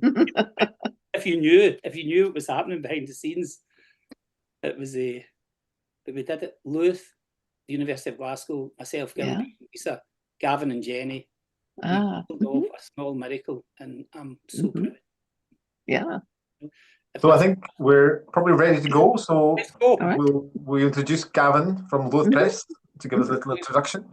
if you knew what was happening behind the scenes, it was a. But we did it. Louth, the University of Glasgow, myself, Gilbert, Lisa, Gavin, and Jenny. We pulled off a small miracle, and I'm so proud. Yeah. So I think we're probably ready to go. So let's go. We'll introduce Gavin from Louth Press to give us a little introduction.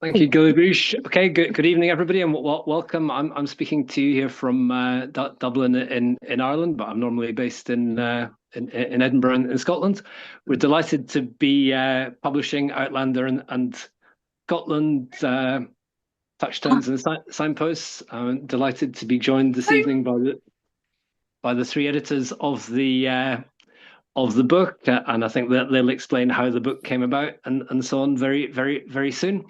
Thank you, Gilbert. Okay, good evening, everybody, and welcome. I'm speaking to you here from Dublin in Ireland, but I'm normally based in Edinburgh in Scotland. We're delighted to be publishing Outlander and Scotland, touchstones and signposts. I'm delighted to be joined this evening by the three editors of the book, and I think that they'll explain how the book came about and so on very soon.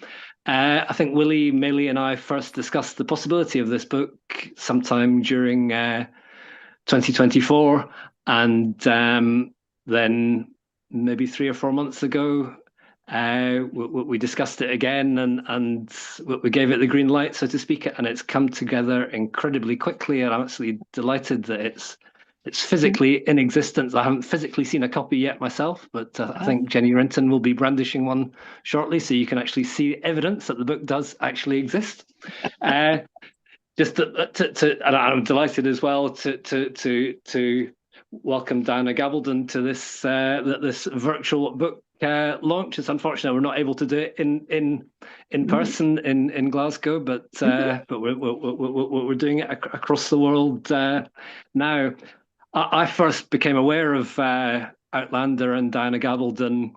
I think Willie, Mailey, and I first discussed the possibility of this book sometime during 2024, and then maybe 3 or 4 months ago, we discussed it again, and we gave it the green light, so to speak, and it's come together incredibly quickly, and I'm absolutely delighted that it's physically in existence. I haven't physically seen a copy yet myself, but I think Jenny Renton will be brandishing one shortly, so you can actually see evidence that the book does actually exist. And I'm delighted as well to welcome Diana Gabaldon to this virtual book launch. It's unfortunate we're not able to do it in person in Glasgow, but we're doing it across the world now. I first became aware of Outlander and Diana Gabaldon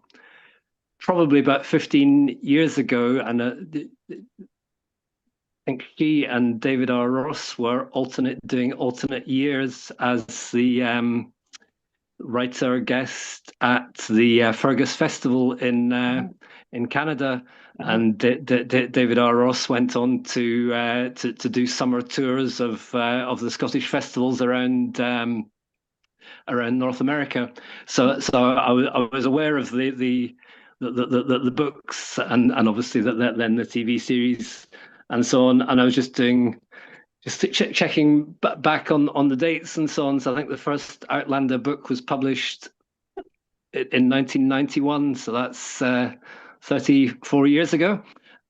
probably about 15 years ago, and I think she and David R. Ross were doing alternate years as the writer guest at the Fergus Festival in Canada, and David R. Ross went on to do summer tours of the Scottish festivals around North America. So I was aware of the books and obviously then the TV series and so on, and I was just checking back on the dates and so on. So I think the first Outlander book was published in 1991, so that's 34 years ago,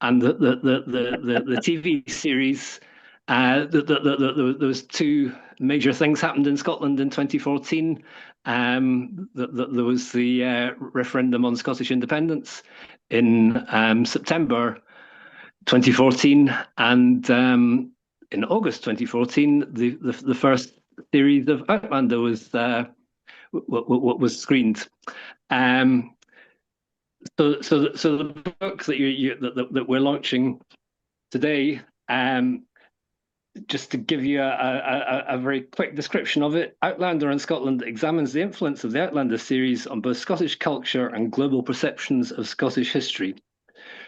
and the TV series. There was 2 major things happened in Scotland in 2014. There was the referendum on Scottish independence in September 2014, and in August 2014, the first series of Outlander was screened. So the book that we're launching today, just to give you a very quick description of it, Outlander and Scotland examines the influence of the Outlander series on both Scottish culture and global perceptions of Scottish history.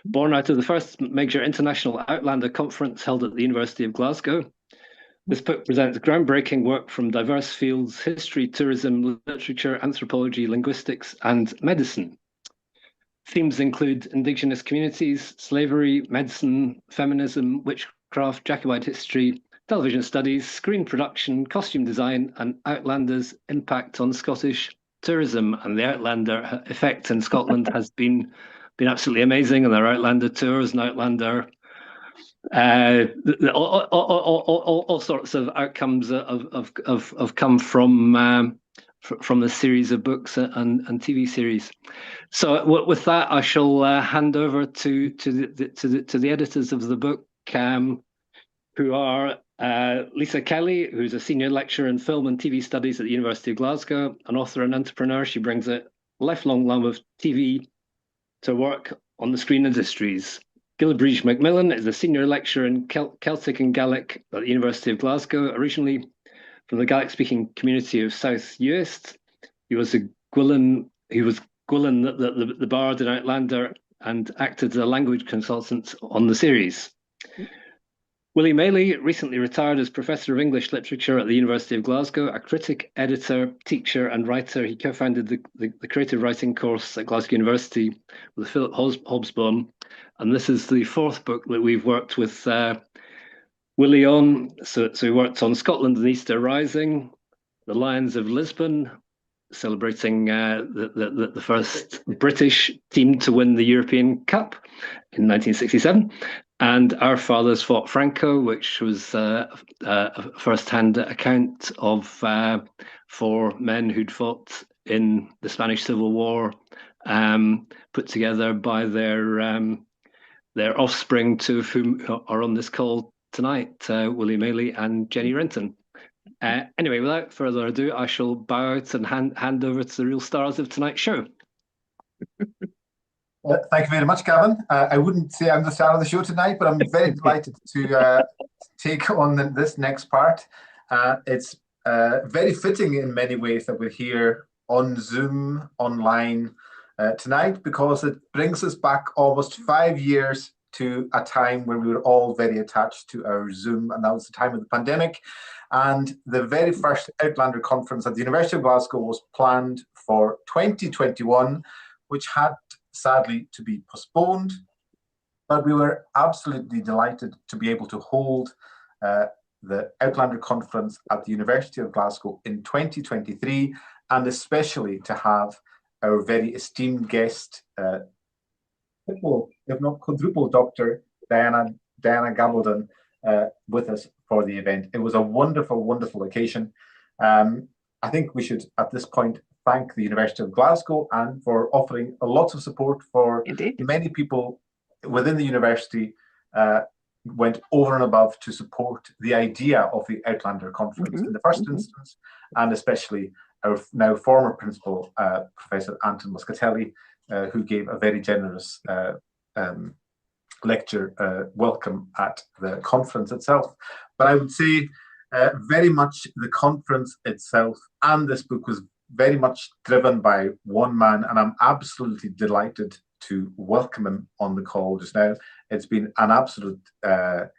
Born out of the first major international Outlander conference held at the University of Glasgow, this book presents groundbreaking work from diverse fields: history, tourism, literature, anthropology, linguistics, and medicine. Themes include Indigenous communities, slavery, medicine, feminism, witchcraft, Jacobite history, television studies, screen production, costume design, and Outlander's impact on Scottish tourism. And the Outlander effect in Scotland has been absolutely amazing, and their Outlander tours and Outlander, all sorts of outcomes have come from the series of books and TV series. So with that, I shall hand over to the editors of the book, who are Lisa Kelly, who's a senior lecturer in film and TV studies at the University of Glasgow, an author and entrepreneur. She brings a lifelong love of TV to work on the screen industries. Gilbert Macmillan is a senior lecturer in Celtic and Gaelic at the University of Glasgow, originally from the Gaelic-speaking community of South Uist. He was Gwilym, the bard in Outlander, and acted as a language consultant on the series. Willie Mailey recently retired as Professor of English Literature at the University of Glasgow, a critic, editor, teacher, and writer. He co-founded the creative writing course at Glasgow University with Philip Hobsbawm, and this is the 4th book that we've worked with Willie on, so he worked on Scotland and Easter Rising, the Lions of Lisbon, celebrating the first British team to win the European Cup in 1967, and Our Fathers Fought Franco, which was a first-hand account of 4 men who'd fought in the Spanish Civil War, put together by their offspring, 2 of whom are on this call tonight, Willie Maley and Jenny Renton. Anyway, without further ado, I shall bow out and hand over to the real stars of tonight's show. Thank you very much, Gavin. I wouldn't say I'm the star of the show tonight, but I'm very delighted to take on this next part. It's very fitting in many ways that we're here on Zoom, online tonight, because it brings us back almost 5 years to a time when we were all very attached to our Zoom, and that was the time of the pandemic. And the very first Outlander conference at the University of Glasgow was planned for 2021, which had sadly to be postponed. But we were absolutely delighted to be able to hold the Outlander conference at the University of Glasgow in 2023, and especially to have our very esteemed guest, triple, if not quadruple, Dr. Diana Gabaldon with us for the event. It was a wonderful, wonderful occasion. I think we should, at this point, thank the University of Glasgow and for offering a lot of support for many people within the university. Went over and above to support the idea of the Outlander conference in the first instance, and especially our now former principal, Professor Anton Muscatelli, who gave a very generous lecture welcome at the conference itself. But I would say very much the conference itself and this book was very much driven by one man, and I'm absolutely delighted to welcome him on the call just now. It's been an absolute pleasure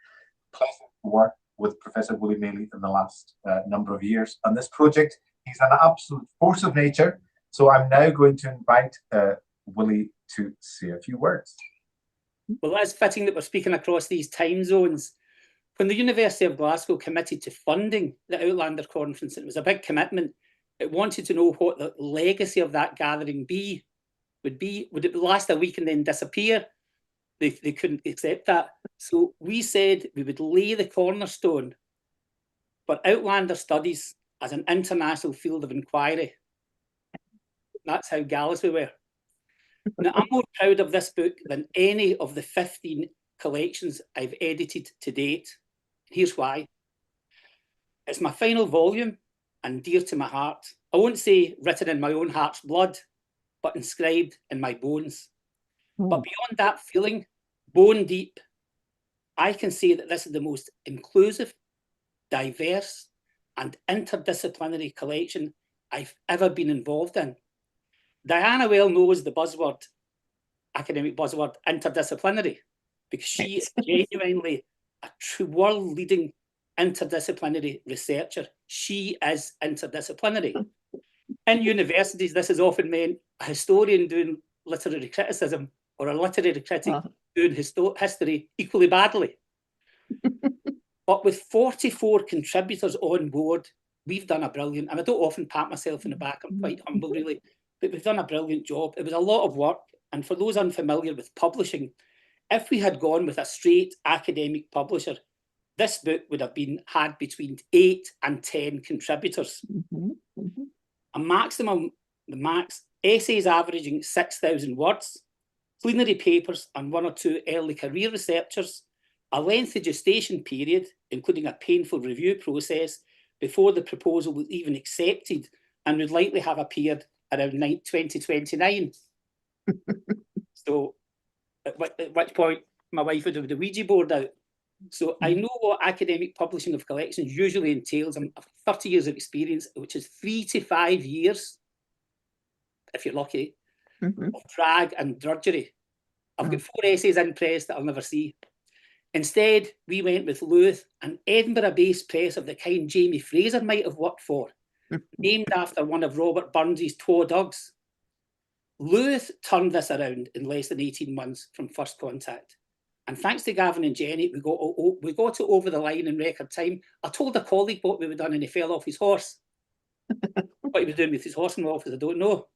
to work with Professor Willie Maley in the last number of years on this project. He's an absolute force of nature. So I'm now going to invite Willie to say a few words. Well, that's fitting that we're speaking across these time zones. When the University of Glasgow committed to funding the Outlander conference, it was a big commitment. It wanted to know what the legacy of that gathering would be. Would it last a week and then disappear? They couldn't accept that. So we said we would lay the cornerstone for Outlander studies as an international field of inquiry. That's how gallus we were. Now, I'm more proud of this book than any of the 15 collections I've edited to date. Here's why. It's my final volume and dear to my heart. I won't say written in my own heart's blood, but inscribed in my bones. But beyond that feeling, bone deep, I can say that this is the most inclusive, diverse, and interdisciplinary collection I've ever been involved in. Diana well knows the buzzword, academic buzzword, interdisciplinary, because she is genuinely a true world-leading interdisciplinary researcher. She is interdisciplinary. In universities, this has often meant a historian doing literary criticism or a literary critic doing history equally badly. But with 44 contributors on board, we've done a brilliant, and I don't often pat myself in the back, I'm quite humble really, but we've done a brilliant job. It was a lot of work, and for those unfamiliar with publishing, if we had gone with a straight academic publisher, this book would have had between 8 and 10 contributors. A maximum, the max, essays averaging 6,000 words, plenary papers and 1 or 2 early career researchers, a lengthy gestation period, including a painful review process before the proposal was even accepted and would likely have appeared around 2029. So at which point my wife would have the Ouija board out. So I know what academic publishing of collections usually entails. I've 30 years of experience, which is 3 to 5 years, if you're lucky, of drag and drudgery. I've got 4 essays in press that I'll never see. Instead, we went with Louth, an Edinburgh-based press of the kind Jamie Fraser might have worked for, named after one of Robert Burns's twa dogs. Louth turned this around in less than 18 months from first contact. And thanks to Gavin and Jenny, we got it over the line in record time. I told a colleague what we were done and he fell off his horse. What he was doing with his horse in the office, I don't know.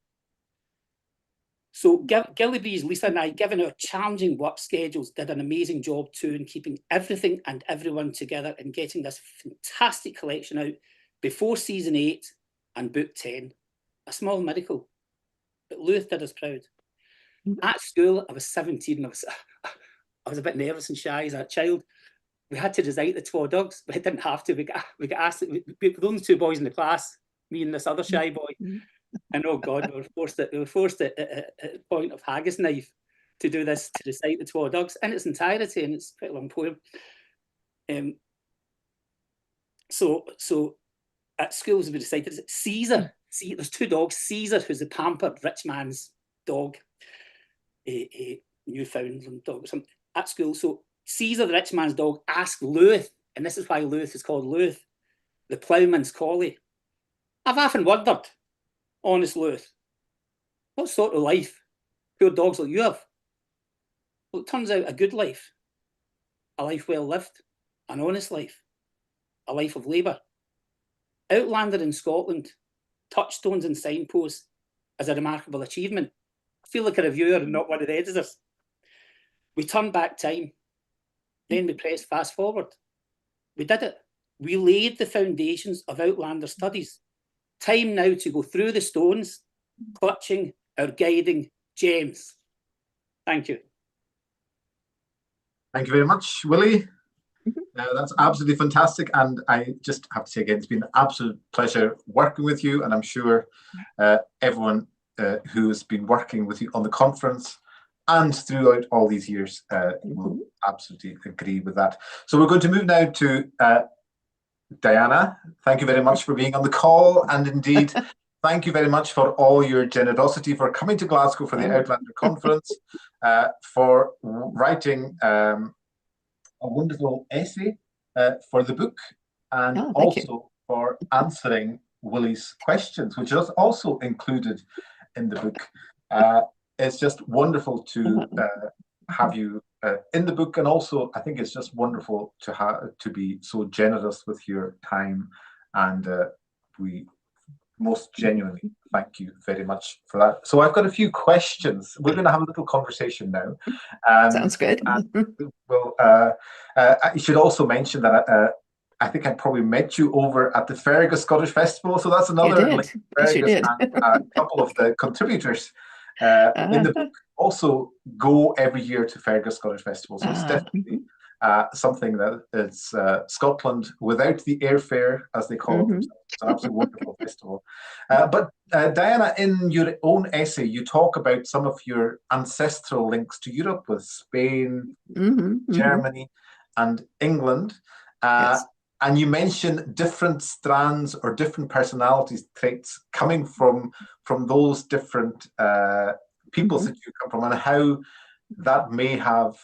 So Gilly Breeze, Lisa and I, given our challenging work schedules, did an amazing job too in keeping everything and everyone together and getting this fantastic collection out before season 8 and book 10. A small miracle, but Louth did us proud. At school, I was 17 and I was a bit nervous and shy as a child. We had to recite the Twa Dogs, but I didn't have to. We got asked, we were the only 2 boys in the class, me and this other shy boy. And oh God, we were forced at the point of haggis knife to do this, to recite the Twa Dogs in its entirety, and it's quite a long poem. So at schools we recited Caesar. See, there's 2 dogs. Caesar, who's a pampered rich man's dog, a Newfoundland dog or something, at school. So Caesar, the rich man's dog, asked Louth, and this is why Louth is called Louth, the ploughman's collie. I've often wondered, honest Louth, what sort of life poor dogs like you have? Well, it turns out a good life, a life well lived, an honest life, a life of labour. Outlander in Scotland, touchstones and signposts as a remarkable achievement. I feel like a reviewer and not one of the editors. We turned back time, then we pressed fast forward. We did it. We laid the foundations of Outlander studies. Time now to go through the stones, clutching our guiding gems. Thank you. Thank you very much, Willie. That's absolutely fantastic, and I just have to say again, it's been an absolute pleasure working with you, and I'm sure everyone who has been working with you on the conference and throughout all these years will absolutely agree with that. So we're going to move now to Diana. Thank you very much for being on the call, and indeed thank you very much for all your generosity for coming to Glasgow for the Outlander conference, for writing a wonderful essay for the book, and also for answering Willie's questions, which is also included in the book. It's just wonderful to have you in the book, and also I think it's just wonderful to be so generous with your time, and we most genuinely thank you very much for that. So I've got a few questions. We're going to have a little conversation now. Sounds good. Well, I should also mention that I think I probably met you over at the Fergus Scottish Festival. So that's another link. Fergus and a couple of the contributors in the book also go every year to Fergus Scottish Festival. So it's definitely something that is Scotland without the airfare, as they call it themselves. It's an absolutely wonderful festival. But Diana, in your own essay, you talk about some of your ancestral links to Europe with Spain, Germany, and England. Yes. And you mention different strands or different personality traits coming from those different peoples that you come from, and how that may have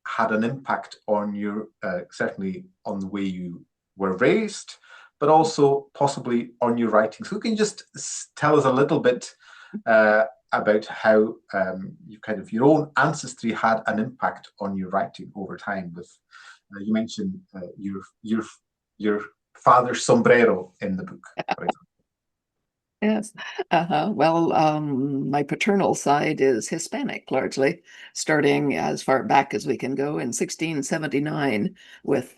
had an impact on your, certainly on the way you were raised, but also possibly on your writing. So can you just tell us a little bit about how you kind of your own ancestry had an impact on your writing over time? With you mentioned your father's sombrero in the book, for example. Yes. Well, my paternal side is Hispanic, largely, starting as far back as we can go in 1679 with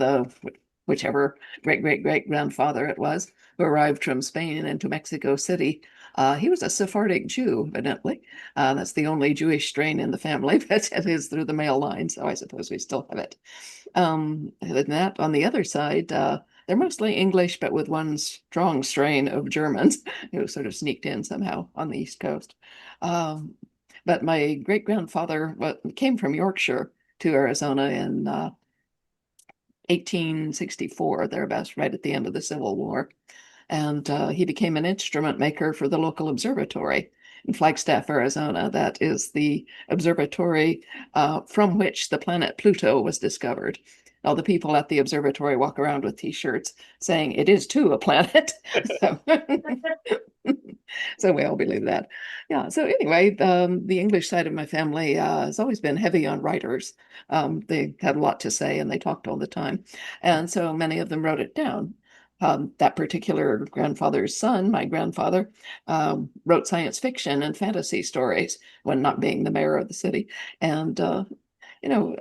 whichever great-great-great-grandfather it was who arrived from Spain into Mexico City. He was a Sephardic Jew, evidently. That's the only Jewish strain in the family, but it is through the male line, so I suppose we still have it. Other than that, on the other side, they're mostly English, but with one strong strain of Germans who sort of sneaked in somehow on the East Coast. But my great-grandfather came from Yorkshire to Arizona in 1864, thereabouts, right at the end of the Civil War. And he became an instrument maker for the local observatory in Flagstaff, Arizona. That is the observatory from which the planet Pluto was discovered. All the people at the observatory walk around with T-shirts saying it is too a planet. So, So we all believe that. Yeah. So anyway, the English side of my family has always been heavy on writers. They had a lot to say and they talked all the time. And so many of them wrote it down. That particular grandfather's son, my grandfather, wrote science fiction and fantasy stories when not being the mayor of the city. And, you know,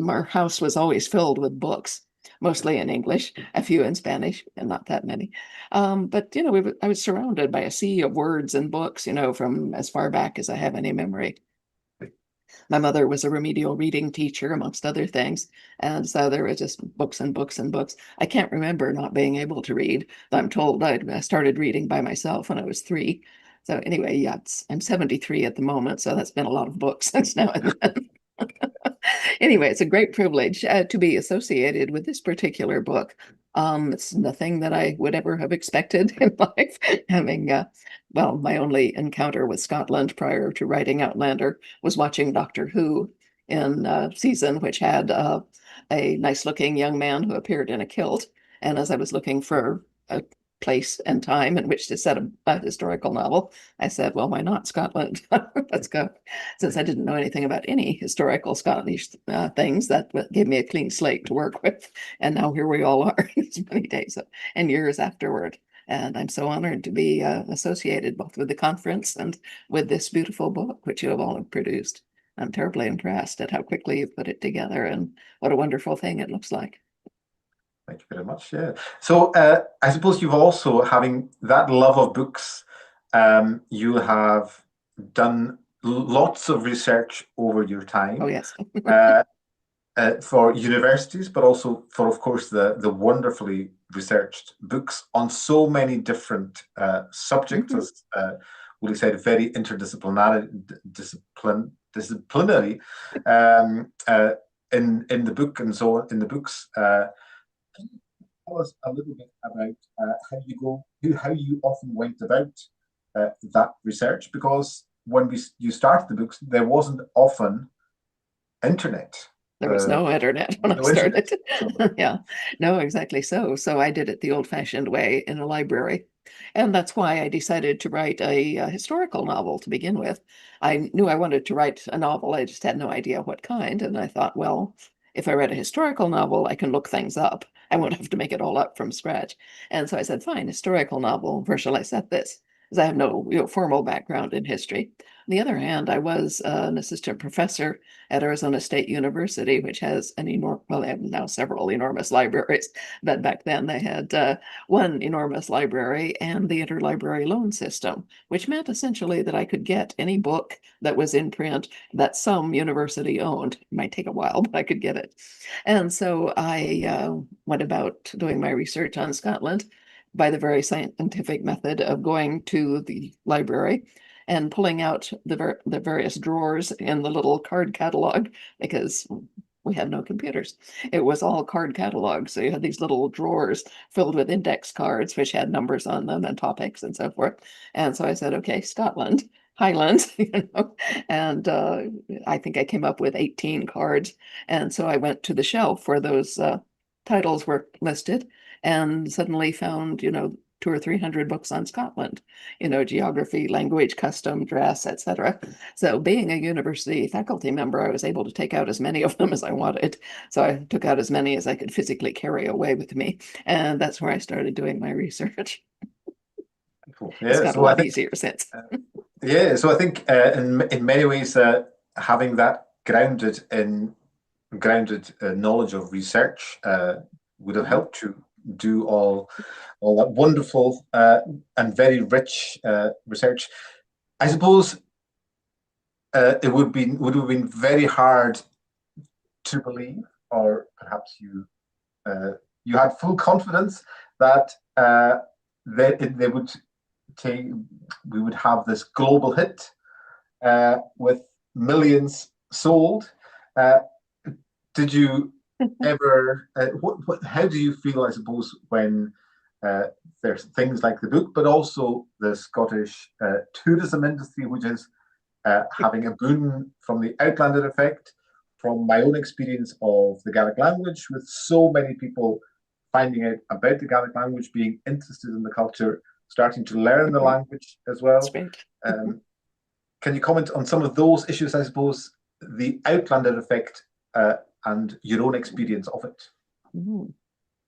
our house was always filled with books, mostly in English, a few in Spanish, and not that many. But, you know, I was surrounded by a sea of words and books, you know, from as far back as I have any memory. My mother was a remedial reading teacher, amongst other things. And so there were just books and books and books. I can't remember not being able to read. I'm told I started reading by myself when I was 3. So anyway, yeah, I'm 73 at the moment. So that's been a lot of books since now and then. Anyway, it's a great privilege to be associated with this particular book. It's nothing that I would ever have expected in life, having, well, my only encounter with Scotland prior to writing Outlander was watching Doctor Who in a season which had a nice looking young man who appeared in a kilt. And as I was looking for a place and time in which to set a historical novel, I said, well, why not Scotland? Let's go. Since I didn't know anything about any historical Scottish things, that gave me a clean slate to work with. And now here we all are, so many days and years afterward. And I'm so honored to be associated both with the conference and with this beautiful book, which you have all produced. I'm terribly impressed at how quickly you've put it together and what a wonderful thing it looks like. Thank you very much. Yeah. So I suppose you've also, having that love of books, you have done lots of research over your time. Oh, yes. For universities, but also for, of course, the wonderfully researched books on so many different subjects, as Willie said, very interdisciplinary, disciplinary in the book and so on, in the books. Can you tell us a little bit about how you often went about that research? Because when you started the books, there wasn't often internet. There was no internet when I started. Yeah, no, exactly so. So I did it the old-fashioned way in a library. And that's why I decided to write a historical novel to begin with. I knew I wanted to write a novel. I just had no idea what kind. And I thought, well, if I read a historical novel, I can look things up. I won't have to make it all up from scratch. And so I said, fine, historical novel. Where shall I set this? Because I have no formal background in history. On the other hand, I was an assistant professor at Arizona State University, which has an enormous, well, they have now several enormous libraries, but back then they had one enormous library and the interlibrary loan system, which meant essentially that I could get any book that was in print that some university owned. It might take a while, but I could get it. And so I went about doing my research on Scotland by the very scientific method of going to the library and pulling out the various drawers in the little card catalog, because we had no computers. It was all card catalogs. So you had these little drawers filled with index cards, which had numbers on them and topics and so forth. And so I said, okay, Scotland, Highlands, and I think I came up with 18 cards. And so I went to the shelf where those titles were listed and suddenly found, 200 or 300 books on Scotland, geography, language, custom, dress, etc. So being a university faculty member, I was able to take out as many of them as I wanted. So I took out as many as I could physically carry away with me. And that's where I started doing my research. Cool. Yeah, it's got a lot easier since. Yeah, so I think in many ways, having that grounded knowledge of research would have helped you do all that wonderful and very rich research. I suppose it would have been very hard to believe, or perhaps you had full confidence that we would have this global hit with millions sold. Did you ever? How do you feel? I suppose when there's things like the book, but also the Scottish tourism industry, which is having a boom from the Outlander effect, from my own experience of the Gaelic language, with so many people finding out about the Gaelic language, being interested in the culture, starting to learn the language as well. That's great. Can you comment on some of those issues, I suppose, the Outlander effect and your own experience of it?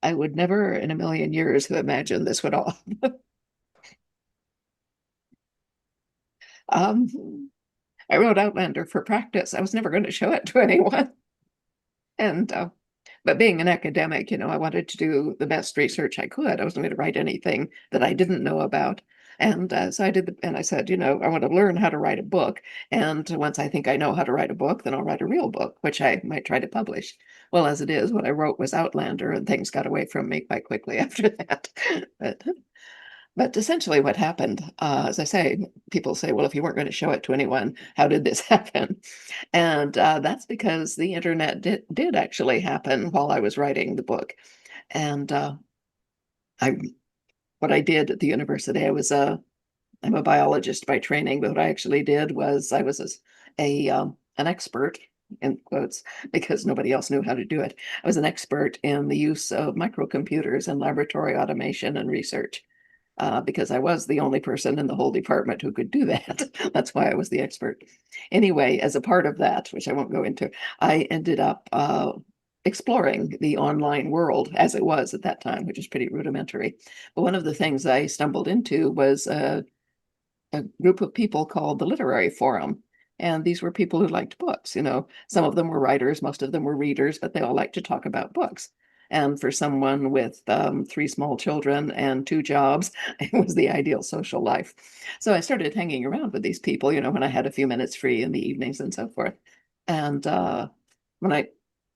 I would never in a million years have imagined this would all. I wrote Outlander for practice. I was never going to show it to anyone. And but being an academic, I wanted to do the best research I could. I wasn't going to write anything that I didn't know about. And so I did, and I said, I want to learn how to write a book. And once I think I know how to write a book, then I'll write a real book, which I might try to publish. Well, as it is, what I wrote was Outlander, and things got away from me quite quickly after that. But essentially what happened, as I say, people say, well, if you weren't going to show it to anyone, how did this happen? And that's because the internet did actually happen while I was writing the book. And what I did at the university, I'm a biologist by training, but what I actually did was I was an expert, in quotes, because nobody else knew how to do it. I was an expert in the use of microcomputers in laboratory automation and research. Because I was the only person in the whole department who could do that. That's why I was the expert. Anyway, as a part of that, which I won't go into, I ended up exploring the online world as it was at that time, which is pretty rudimentary. But one of the things I stumbled into was a group of people called the Literary Forum. And these were people who liked books. Some of them were writers, most of them were readers, but they all liked to talk about books. And for someone with 3 small children and 2 jobs, it was the ideal social life. So I started hanging around with these people, when I had a few minutes free in the evenings and so forth. And when I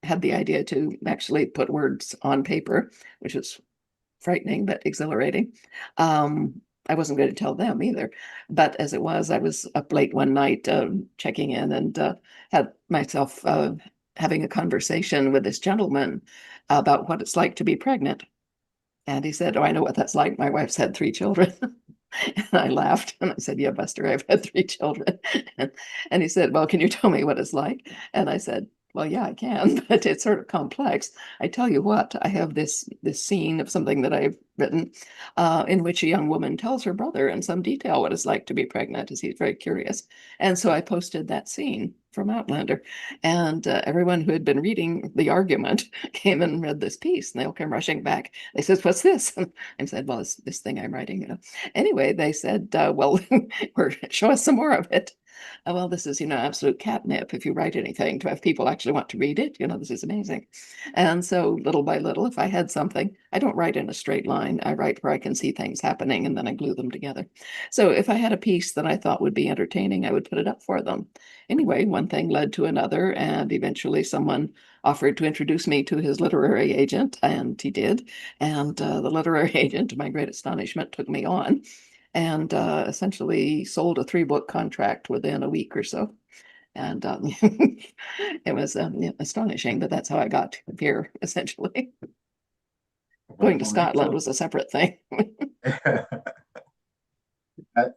had the idea to actually put words on paper, which was frightening but exhilarating, I wasn't going to tell them either. But as it was, I was up late one night checking in and had myself having a conversation with this gentleman about what it's like to be pregnant. And he said, oh, I know what that's like. My wife's had 3 children. And I laughed and I said, yeah, Buster, I've had 3 children. And he said, well, can you tell me what it's like? And I said, well, yeah, I can, but it's sort of complex. I tell you what, I have this scene of something that I've written in which a young woman tells her brother in some detail what it's like to be pregnant, as he's very curious. And so I posted that scene from Outlander, and everyone who had been reading the argument came and read this piece, and they all came rushing back. They said, what's this? And I said, well, it's this thing I'm writing. Anyway, they said, well, show us some more of it. Well, this is, absolute catnip if you write anything, to have people actually want to read it. This is amazing. And so little by little, if I had something, I don't write in a straight line. I write where I can see things happening and then I glue them together. So if I had a piece that I thought would be entertaining, I would put it up for them. Anyway, one thing led to another, and eventually someone offered to introduce me to his literary agent, and he did. And the literary agent, to my great astonishment, took me on and essentially sold a 3-book contract within a week or so. And it was astonishing, but that's how I got here, essentially. Going to Scotland was a separate thing.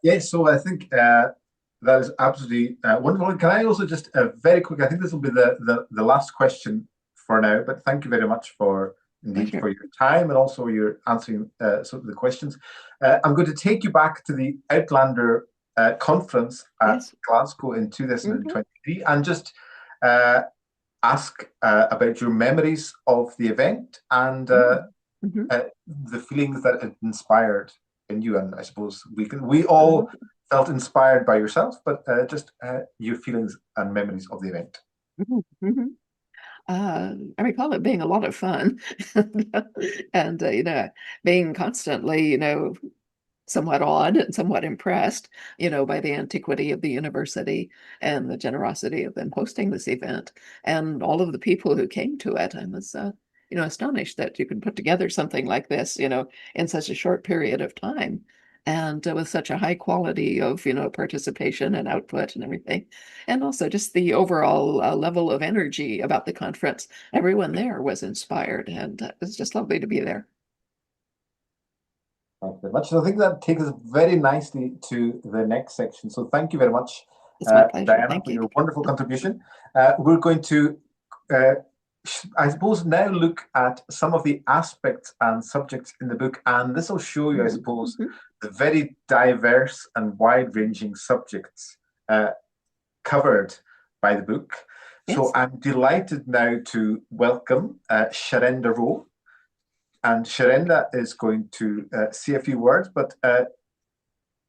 Yes, so I think that is absolutely wonderful. Can I also just very quick, I think this will be the last question for now, but thank you very much for your time and also your answering some of the questions. I'm going to take you back to the Outlander conference at Glasgow in 2023 and just ask about your memories of the event and the feelings that it inspired in you. And I suppose we all felt inspired by yourself, but just your feelings and memories of the event. I recall it being a lot of fun and being constantly somewhat awed and somewhat impressed by the antiquity of the university and the generosity of them hosting this event and all of the people who came to it. I was astonished that you could put together something like this in such a short period of time and with such a high quality of participation and output and everything, and also just the overall level of energy about the conference. Everyone there was inspired, and it was just lovely to be there. Thank you very much. So I think that takes us very nicely to the next section. So thank you very much, it's my pleasure. Diana, for your wonderful contribution. We're going to I suppose, now look at some of the aspects and subjects in the book, and this will show you, I suppose, the very diverse and wide-ranging subjects covered by the book. Yes. So I'm delighted now to welcome Sharenda Rowe, and Sharenda is going to say a few words, but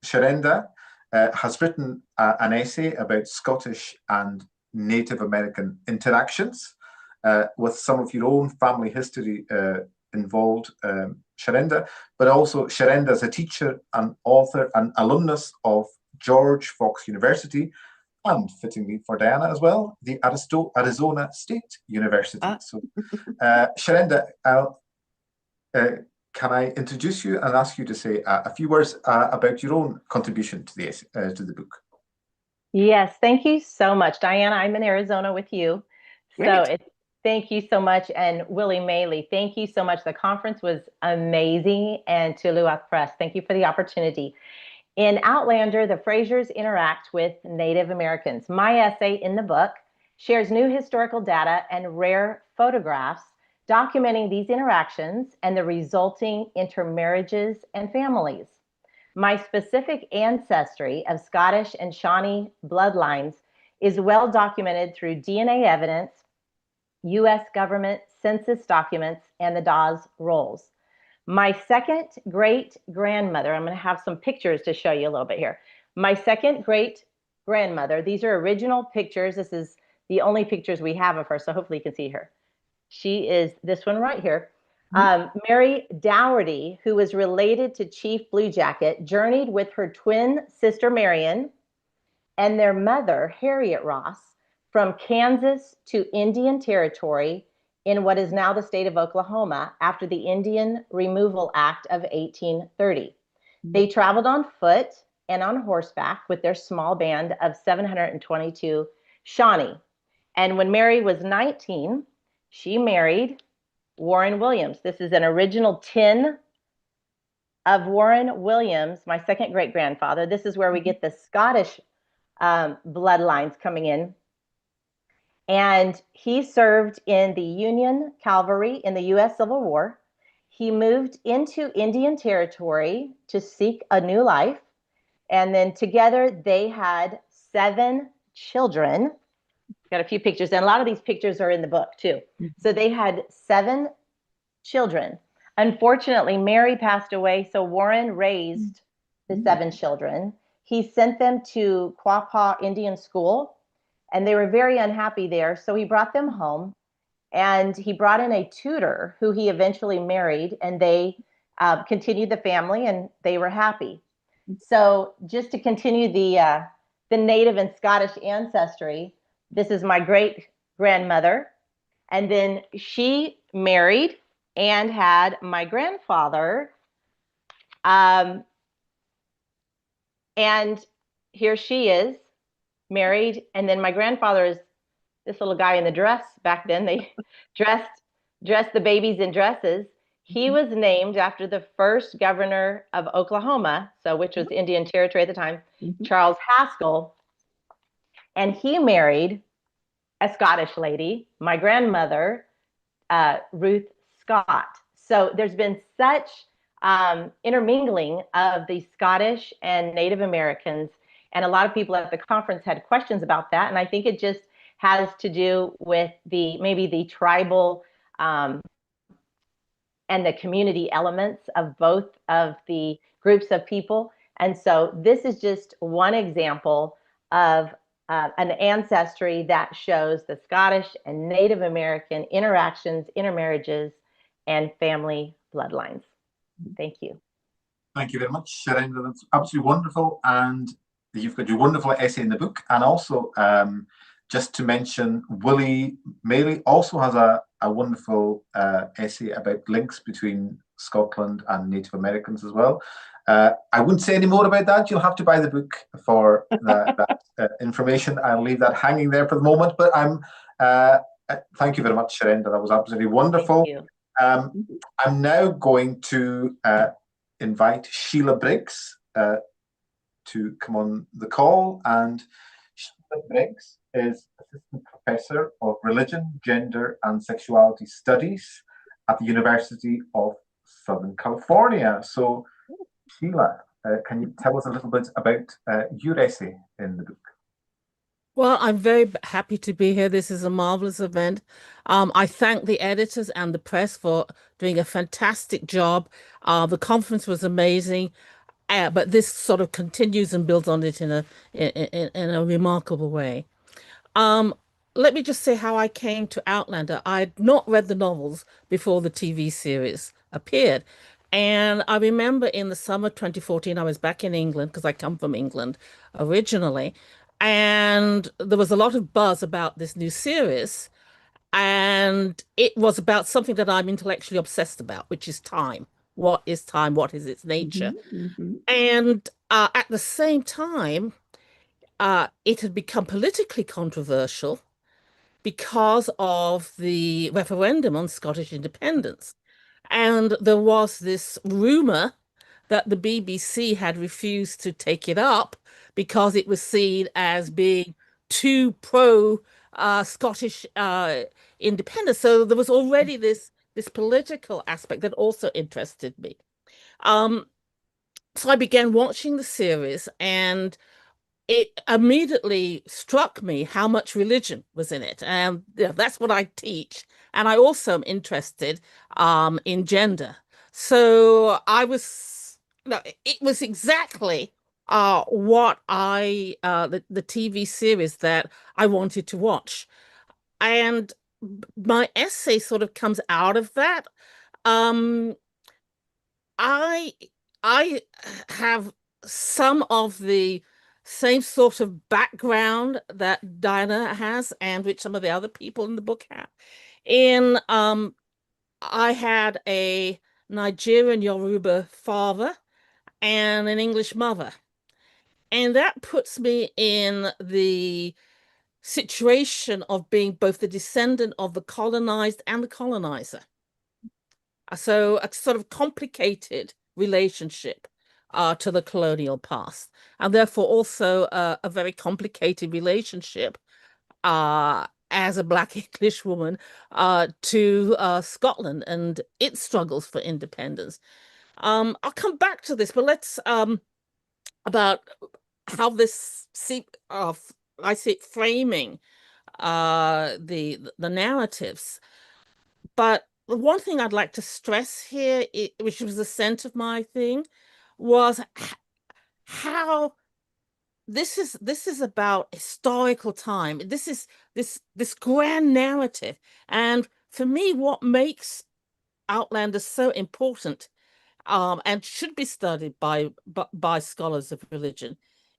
Sharenda has written an essay about Scottish and Native American interactions, with some of your own family history involved, Sharenda, but also Sharenda is a teacher, an author, and alumnus of George Fox University, and fittingly for Diana as well, the Arizona State University. So, Sharenda, can I introduce you and ask you to say a few words about your own contribution to the book? Yes, thank you so much, Diana. I'm in Arizona with you. Great. So thank you so much. And Willie Maley, thank you so much. The conference was amazing. And to Luath Press, thank you for the opportunity. In Outlander, the Frasers interact with Native Americans. My essay in the book shares new historical data and rare photographs documenting these interactions and the resulting intermarriages and families. My specific ancestry of Scottish and Shawnee bloodlines is well documented through DNA evidence, U.S. government census documents, and the Dawes rolls. My second great-grandmother, I'm going to have some pictures to show you a little bit here. My second great-grandmother, these are original pictures. This is the only pictures we have of her, so hopefully you can see her. She is this one right here. Mary Dougherty, who was related to Chief Bluejacket, journeyed with her twin sister Marion and their mother, Harriet Ross, from Kansas to Indian Territory in what is now the state of Oklahoma after the Indian Removal Act of 1830. They traveled on foot and on horseback with their small band of 722 Shawnee. And when Mary was 19, she married Warren Williams. This is an original tin of Warren Williams, my second great-grandfather. This is where we get the Scottish bloodlines coming in. And he served in the Union Cavalry in the U.S. Civil War. He moved into Indian Territory to seek a new life. And then together they had 7 children. Got a few pictures, and a lot of these pictures are in the book too. So they had 7 children. Unfortunately, Mary passed away, so Warren raised the 7 children. He sent them to Quapaw Indian School, and they were very unhappy there, so he brought them home, and he brought in a tutor who he eventually married, and they continued the family, and they were happy. So just to continue the Native and Scottish ancestry, this is my great-grandmother, and then she married and had my grandfather, and here she is, married, and then my grandfather is this little guy in the dress. Back then, they dressed the babies in dresses. He was named after the first governor of Oklahoma, so which was Indian Territory at the time, Charles Haskell, and he married a Scottish lady, my grandmother, Ruth Scott. So there's been such intermingling of the Scottish and Native Americans, and a lot of people at the conference had questions about that, and I think it just has to do with maybe the tribal and the community elements of both of the groups of people. And so this is just one example of an ancestry that shows the Scottish and Native American interactions, intermarriages, and family bloodlines. Thank you. Thank you very much, Sharenda. That's absolutely wonderful. And you've got your wonderful essay in the book. And also, just to mention, Willie Maley also has a wonderful essay about links between Scotland and Native Americans as well. I wouldn't say any more about that. You'll have to buy the book for that information. I'll leave that hanging there for the moment. But thank you very much, Sharenda. That was absolutely wonderful. Thank you. I'm now going to invite Sheila Briggs to come on the call. And Sheila Briggs is Assistant Professor of Religion, Gender and Sexuality Studies at the University of Southern California. So, Sheila, can you tell us a little bit about your essay in the book? Well, I'm very happy to be here. This is a marvelous event. I thank the editors and the press for doing a fantastic job. The conference was amazing, but this sort of continues and builds on it in a remarkable way. Let me just say how I came to Outlander. I had not read the novels before the TV series appeared. And I remember in the summer 2014, I was back in England because I come from England originally. And there was a lot of buzz about this new series. And it was about something that I'm intellectually obsessed about, which is time. What is time? What is its nature? And at the same time, it had become politically controversial because of the referendum on Scottish independence. And there was this rumor that the BBC had refused to take it up because it was seen as being too pro Scottish independence. So there was already this political aspect that also interested me. So I began watching the series, and it immediately struck me how much religion was in it. And that's what I teach. And I also am interested in gender. So it was exactly what the TV series that I wanted to watch. And my essay sort of comes out of that. I have some of the same sort of background that Diana has, and which some of the other people in the book have. I had a Nigerian Yoruba father and an English mother. And that puts me in the situation of being both the descendant of the colonized and the colonizer. So a sort of complicated relationship to the colonial past, and therefore also a very complicated relationship as a Black English woman to Scotland and its struggles for independence. I'll come back to this, but let's about how this I see it framing the narratives. But the one thing I'd like to stress here, which was the center of my thing, was how this is about historical time. This is this grand narrative. And for me, what makes Outlander so important and should be studied by scholars of religion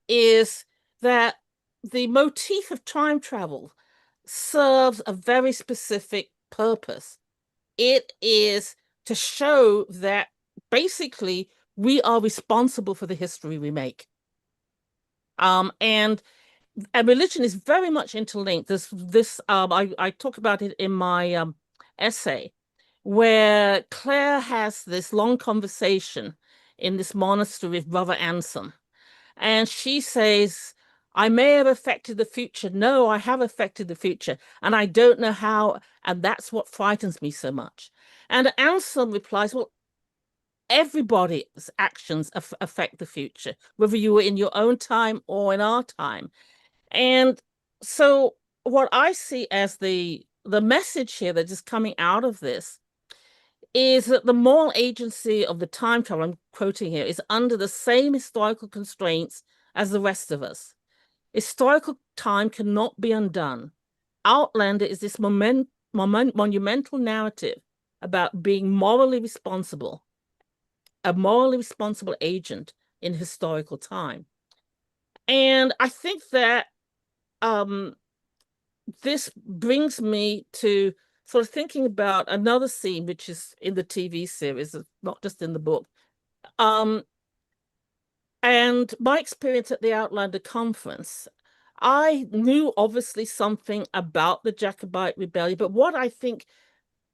is that the motif of time travel serves a very specific purpose. It is to show that basically we are responsible for the history we make. And religion is very much interlinked. I talk about it in my essay, where Claire has this long conversation in this monastery with Brother Anselm. And she says, I may have affected the future. No, I have affected the future. And I don't know how. And that's what frightens me so much. And Anselm replies, well, everybody's actions affect the future, whether you were in your own time or in our time. And so what I see as the message here that is coming out of this is that the moral agency of the time travel, I'm quoting here, is under the same historical constraints as the rest of us. Historical time cannot be undone. Outlander is this monumental narrative about being morally responsible, a morally responsible agent in historical time. And I think that this brings me to sort of thinking about another scene, which is in the TV series, not just in the book. And my experience at the Outlander conference, I knew obviously something about the Jacobite rebellion, but what I think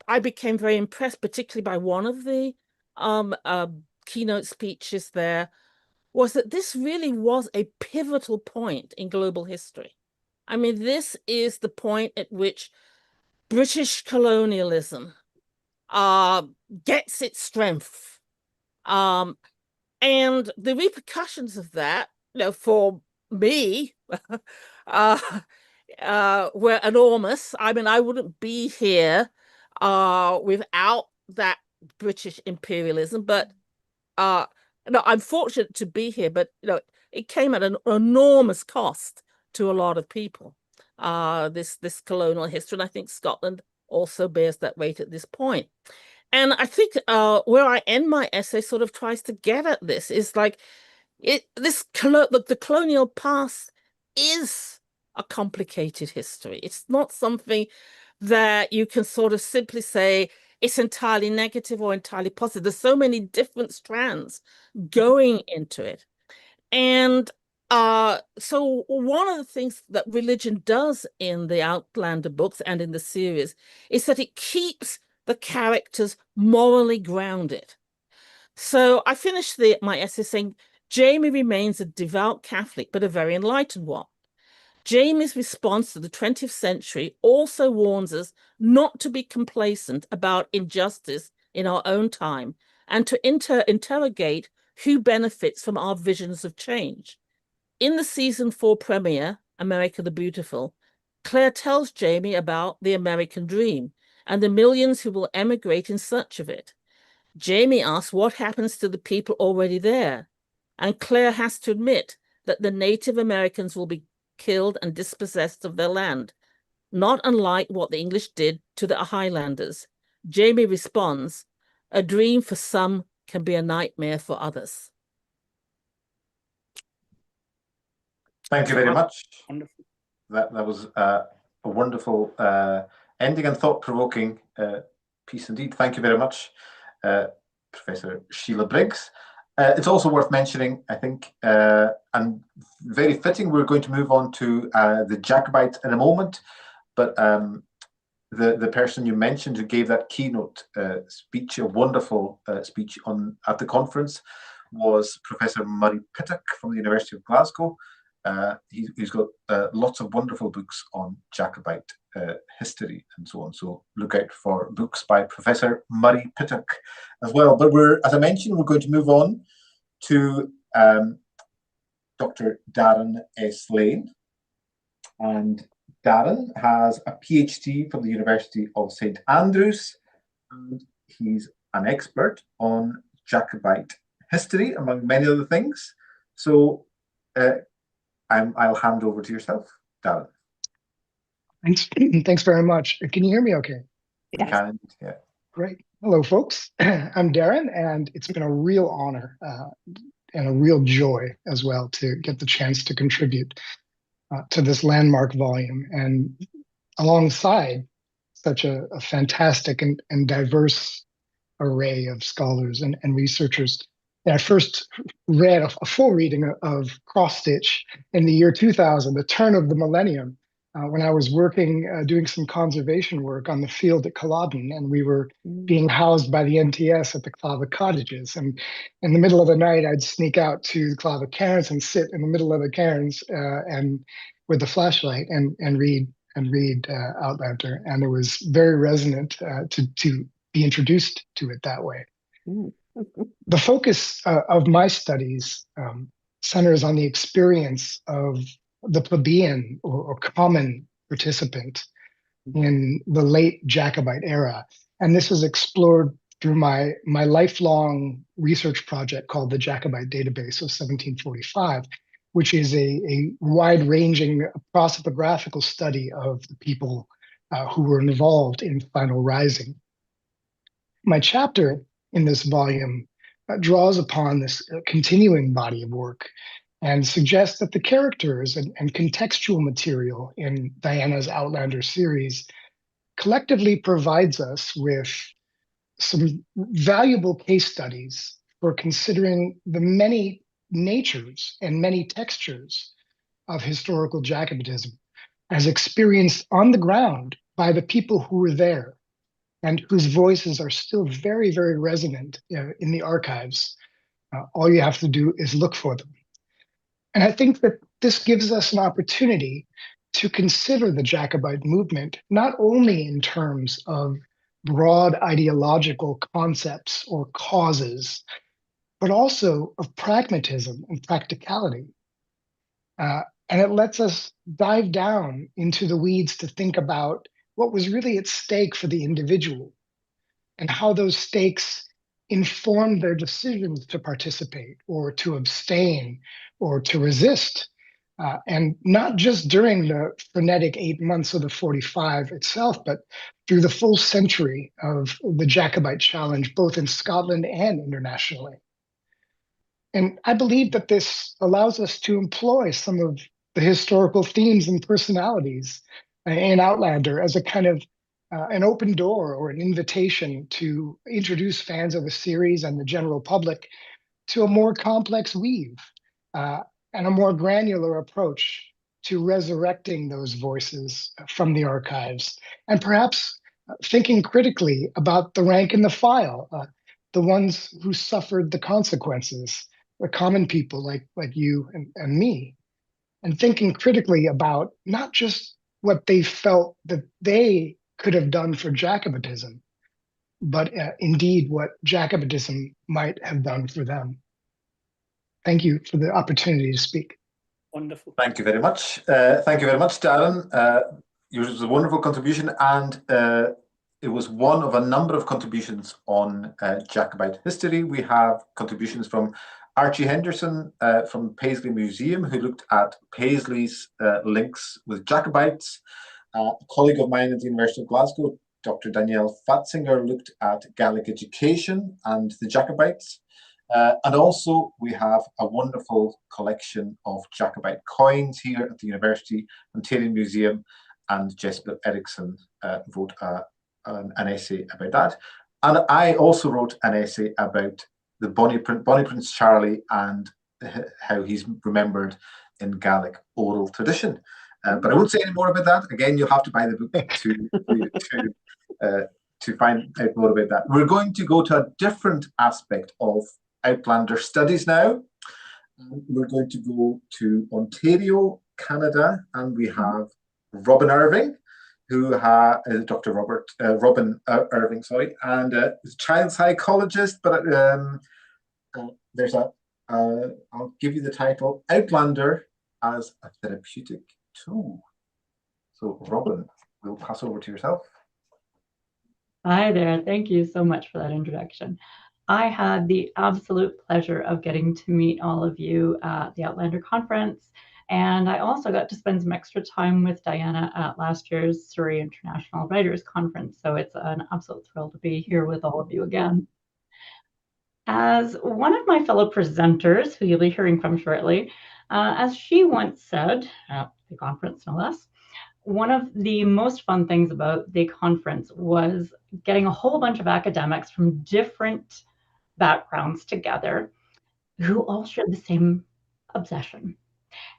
I became very impressed, particularly by one of the keynote speeches there, was that this really was a pivotal point in global history. I mean, this is the point at which British colonialism gets its strength. And the repercussions of that, for me, were enormous. I mean, I wouldn't be here without that British imperialism, but no, I'm fortunate to be here, but it came at an enormous cost to a lot of people. This colonial history, and I think Scotland also bears that weight at this point. And I think where I end my essay sort of tries to get at this is like the colonial past is a complicated history. It's not something that you can sort of simply say it's entirely negative or entirely positive. There's so many different strands going into it. And so one of the things that religion does in the Outlander books and in the series is that it keeps the characters morally grounded. So I finished my essay saying, Jamie remains a devout Catholic, but a very enlightened one. Jamie's response to the 20th century also warns us not to be complacent about injustice in our own time and to interrogate who benefits from our visions of change. In the season 4 premiere, America the Beautiful, Claire tells Jamie about the American dream and the millions who will emigrate in search of it. Jamie asks what happens to the people already there, and Claire has to admit that the Native Americans will be killed and dispossessed of their land, not unlike what the English did to the Highlanders. Jamie responds, a dream for some can be a nightmare for others. Thank you very much. Wonderful. That was a wonderful ending and thought-provoking piece indeed. Thank you very much, Professor Sheila Briggs. It's also worth mentioning, I think, and very fitting, we're going to move on to the Jacobite in a moment, but the person you mentioned who gave that keynote speech, a wonderful speech at the conference, was Professor Murray Pittock from the University of Glasgow. He's got lots of wonderful books on Jacobite history and so on. So look out for books by Professor Murray Pittock as well. But as I mentioned, we're going to move on to Dr. Darren S. Lane. And Darren has a PhD from the University of St. Andrews, and he's an expert on Jacobite history, among many other things. So I'll hand over to yourself, Darren. Thanks very much. Can you hear me okay? Yes. Can, yeah. Great. Hello, folks. I'm Darren, and it's been a real honor and a real joy as well to get the chance to contribute to this landmark volume. And alongside such a fantastic and diverse array of scholars and researchers. And I first read a full reading of Cross Stitch in the year 2000, the turn of the millennium, when I was working, doing some conservation work on the field at Culloden, and we were being housed by the NTS at the Clava Cottages. And in the middle of the night, I'd sneak out to the Clava Cairns and sit in the middle of the cairns and with the flashlight and read Outlander. And it was very resonant to be introduced to it that way. The focus of my studies centers on the experience of the plebeian or common participant in the late Jacobite era. And this is explored through my lifelong research project called the Jacobite Database of 1745, which is a wide-ranging prosopographical study of the people who were involved in Final Rising. My chapter in this volume draws upon this continuing body of work and suggests that the characters and contextual material in Diana's Outlander series collectively provides us with some valuable case studies for considering the many natures and many textures of historical Jacobitism as experienced on the ground by the people who were there and whose voices are still very, very resonant in the archives. All you have to do is look for them. And I think that this gives us an opportunity to consider the Jacobite movement not only in terms of broad ideological concepts or causes, but also of pragmatism and practicality. And it lets us dive down into the weeds to think about what was really at stake for the individual and how those stakes informed their decisions to participate or to abstain or to resist. And not just during the frenetic 8 months of the 45 itself, but through the full century of the Jacobite challenge, both in Scotland and internationally. And I believe that this allows us to employ some of the historical themes and personalities in Outlander as a kind of an open door or an invitation to introduce fans of the series and the general public to a more complex weave and a more granular approach to resurrecting those voices from the archives, and perhaps thinking critically about the rank and the file, the ones who suffered the consequences, the common people like you and me, and thinking critically about not just what they felt that they could have done for Jacobitism, but indeed what Jacobitism might have done for them. Thank you for the opportunity to speak. Wonderful. Thank you very much. Thank you very much, Darren. It was a wonderful contribution, and it was one of a number of contributions on Jacobite history. We have contributions from Archie Henderson from Paisley Museum, who looked at Paisley's links with Jacobites. A colleague of mine at the University of Glasgow, Dr. Danielle Fatzinger, looked at Gaelic education and the Jacobites. And also we have a wonderful collection of Jacobite coins here at the University Ontario Museum, and Jessica Erickson wrote an essay about that. And I also wrote an essay about the Bonnie Prince Charlie and how he's remembered in Gaelic oral tradition. But I won't say any more about that. Again, you'll have to buy the book to find out more about that. We're going to go to a different aspect of Outlander studies now. We're going to go to Ontario, Canada, and we have Robin Irving, who is Dr. Robin Irving, sorry, and is a child psychologist. But there's I'll give you the title: Outlander as a Therapeutic Tool. So, Robin, we'll pass over to yourself. Hi there. Thank you so much for that introduction. I had the absolute pleasure of getting to meet all of you at the Outlander conference, and I also got to spend some extra time with Diana at last year's Surrey International Writers Conference, so it's an absolute thrill to be here with all of you again. As one of my fellow presenters, who you'll be hearing from shortly, as she once said at the conference, no less, one of the most fun things about the conference was getting a whole bunch of academics from different backgrounds together who all shared the same obsession.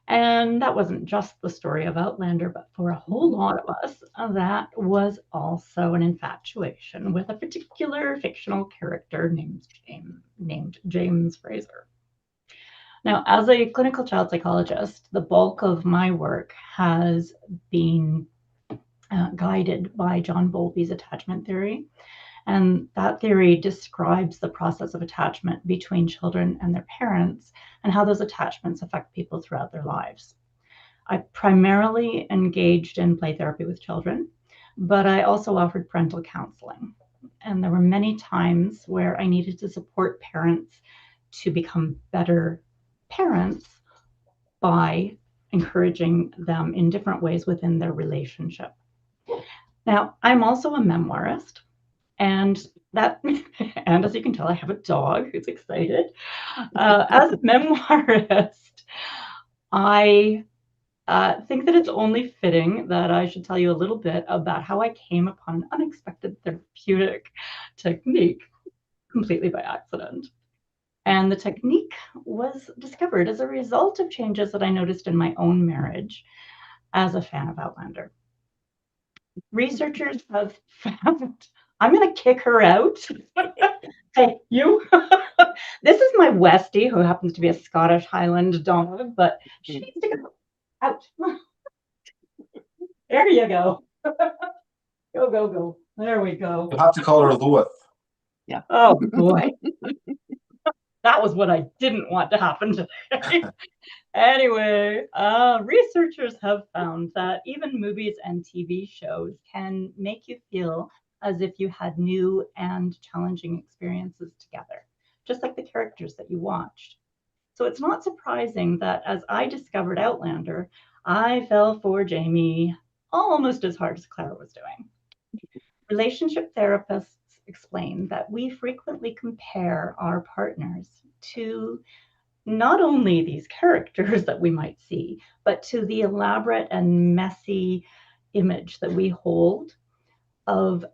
And that wasn't just the story of Outlander, but for a whole lot of us, that was also an infatuation with a particular fictional character named James Fraser. Now, as a clinical child psychologist, the bulk of my work has been guided by John Bowlby's attachment theory. And that theory describes the process of attachment between children and their parents and how those attachments affect people throughout their lives. I primarily engaged in play therapy with children, but I also offered parental counseling. And there were many times where I needed to support parents to become better parents by encouraging them in different ways within their relationship. Now, I'm also a memoirist. And as you can tell, I have a dog who's excited. As a memoirist, I think that it's only fitting that I should tell you a little bit about how I came upon an unexpected therapeutic technique completely by accident. And the technique was discovered as a result of changes that I noticed in my own marriage as a fan of Outlander. Researchers have found, I'm going to kick her out. Hey, you. This is my Westie, who happens to be a Scottish Highland dog, but she needs to go out. There you go. Go, go, go. There we go. You'll have to call her Lois. Yeah. Oh boy. That was what I didn't want to happen today. Anyway, researchers have found that even movies and TV shows can make you feel as if you had new and challenging experiences together, just like the characters that you watched. So it's not surprising that as I discovered Outlander, I fell for Jamie almost as hard as Claire was doing. Relationship therapists explain that we frequently compare our partners to not only these characters that we might see, but to the elaborate and messy image that we hold of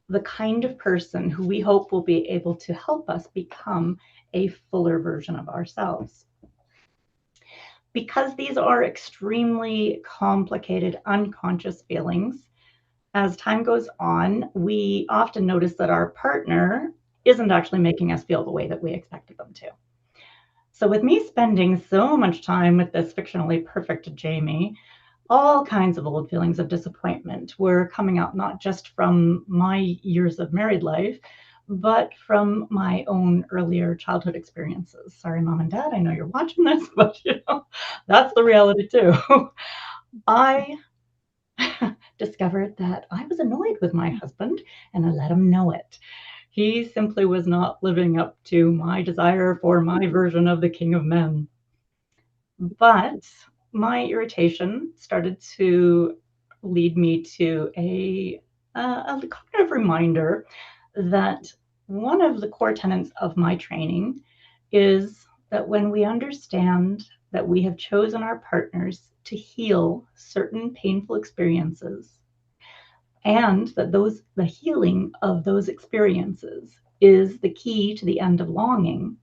the kind of person who we hope will be able to help us become a fuller version of ourselves. Because these are extremely complicated, unconscious feelings, as time goes on, we often notice that our partner isn't actually making us feel the way that we expected them to. So with me spending so much time with this fictionally perfect Jamie, all kinds of old feelings of disappointment were coming out, not just from my years of married life, but from my own earlier childhood experiences. Sorry, Mom and Dad, I know you're watching this, but that's the reality too. I discovered that I was annoyed with my husband, and I let him know it. He simply was not living up to my desire for my version of the King of Men. But my irritation started to lead me to a cognitive reminder that one of the core tenets of my training is that when we understand that we have chosen our partners to heal certain painful experiences, and that the healing of those experiences is the key to the end of longing,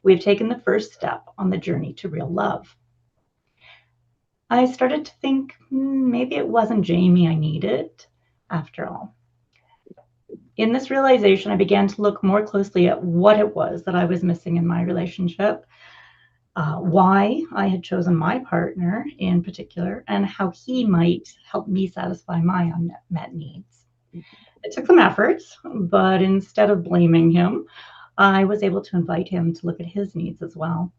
we've taken the first step on the journey to real love. I started to think maybe it wasn't Jamie I needed after all. In this realization, I began to look more closely at what it was that I was missing in my relationship, why I had chosen my partner in particular, and how he might help me satisfy my unmet needs. It took some effort, but instead of blaming him, I was able to invite him to look at his needs as well.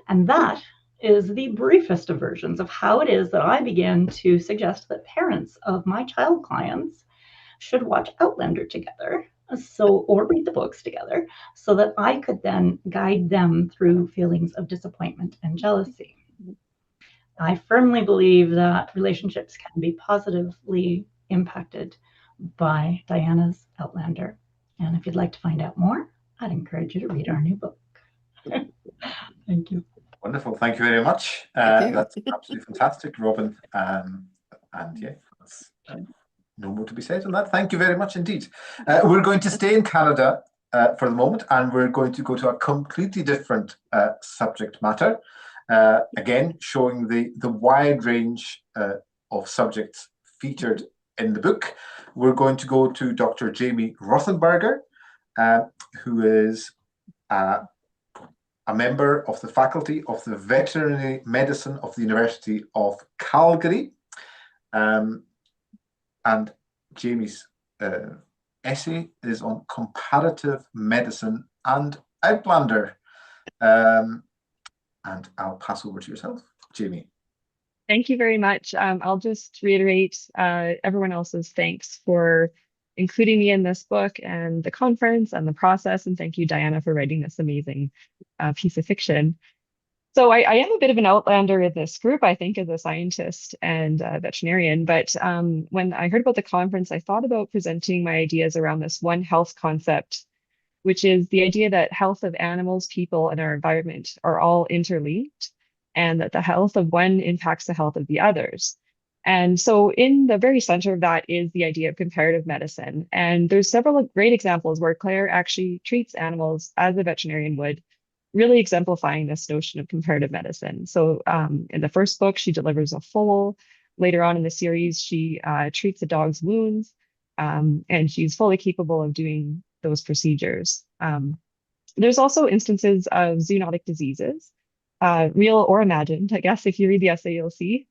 And that is the briefest of versions of how it is that I began to suggest that parents of my child clients should watch Outlander together, or read the books together, so that I could then guide them through feelings of disappointment and jealousy. I firmly believe that relationships can be positively impacted by Diana's Outlander. And if you'd like to find out more, I'd encourage you to read our new book. Thank you. Wonderful. Thank you very much. That's absolutely fantastic, Robin. And yeah, that's no more to be said on that. Thank you very much indeed. We're going to stay in Canada for the moment, and we're going to go to a completely different subject matter. Again, showing the wide range of subjects featured in the book. We're going to go to Dr. Jamie Rothenberger, who is a member of the faculty of the veterinary medicine of the University of Calgary. And Jamie's essay is on comparative medicine and Outlander. And I'll pass over to yourself, Jamie. Thank you very much. I'll just reiterate everyone else's thanks for including me in this book and the conference and the process. And thank you, Diana, for writing this amazing piece of fiction. So I am a bit of an outlander in this group, I think, as a scientist and veterinarian. But when I heard about the conference, I thought about presenting my ideas around this One Health concept, which is the idea that health of animals, people, and our environment are all interlinked, and that the health of one impacts the health of the others. And so in the very center of that is the idea of comparative medicine. And there's several great examples where Claire actually treats animals as a veterinarian would, really exemplifying this notion of comparative medicine. So in the first book, she delivers a foal. Later on in the series, she treats a dog's wounds, and she's fully capable of doing those procedures. There's also instances of zoonotic diseases, real or imagined, I guess, if you read the essay, you'll see,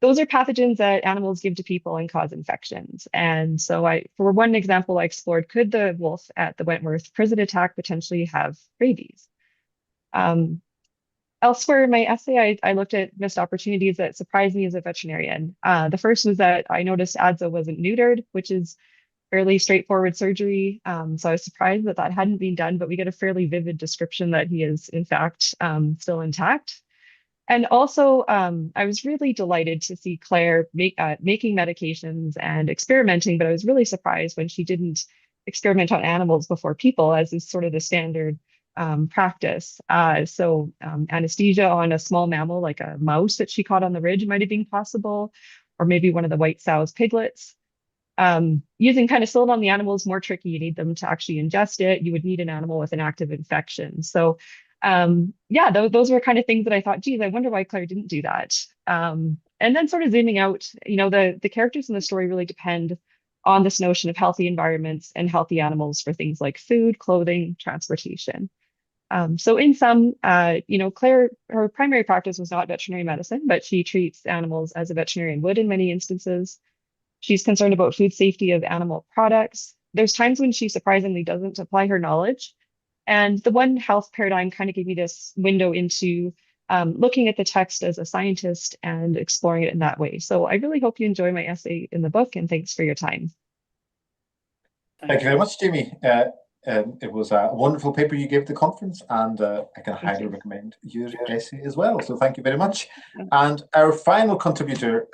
those are pathogens that animals give to people and cause infections. And so for one example, I explored, could the wolf at the Wentworth prison attack potentially have rabies? Elsewhere in my essay, I looked at missed opportunities that surprised me as a veterinarian. The first was that I noticed Adzo wasn't neutered, which is fairly straightforward surgery. So I was surprised that that hadn't been done, but we get a fairly vivid description that he is, in fact, still intact. And also, I was really delighted to see Claire making medications and experimenting, but I was really surprised when she didn't experiment on animals before people, as is sort of the standard practice. So anesthesia on a small mammal like a mouse that she caught on the ridge might have been possible, or maybe one of the white sow's piglets. Using penicillin on the animal is more tricky. You need them to actually ingest it. You would need an animal with an active infection. So yeah, those were kind of things that I thought, geez, I wonder why Claire didn't do that. And then sort of zooming out, you know, the characters in the story really depend on this notion of healthy environments and healthy animals for things like food, clothing, transportation. So in sum, you know, Claire, her primary practice was not veterinary medicine, but she treats animals as a veterinarian would in many instances. She's concerned about food safety of animal products. There's times when she surprisingly doesn't apply her knowledge. And the One Health paradigm kind of gave me this window into looking at the text as a scientist and exploring it in that way. So I really hope you enjoy my essay in the book, and thanks for your time. Thank you very much, Jamie. It was a wonderful paper you gave the conference, and I can highly recommend your essay as well. So thank you very much. And our final contributor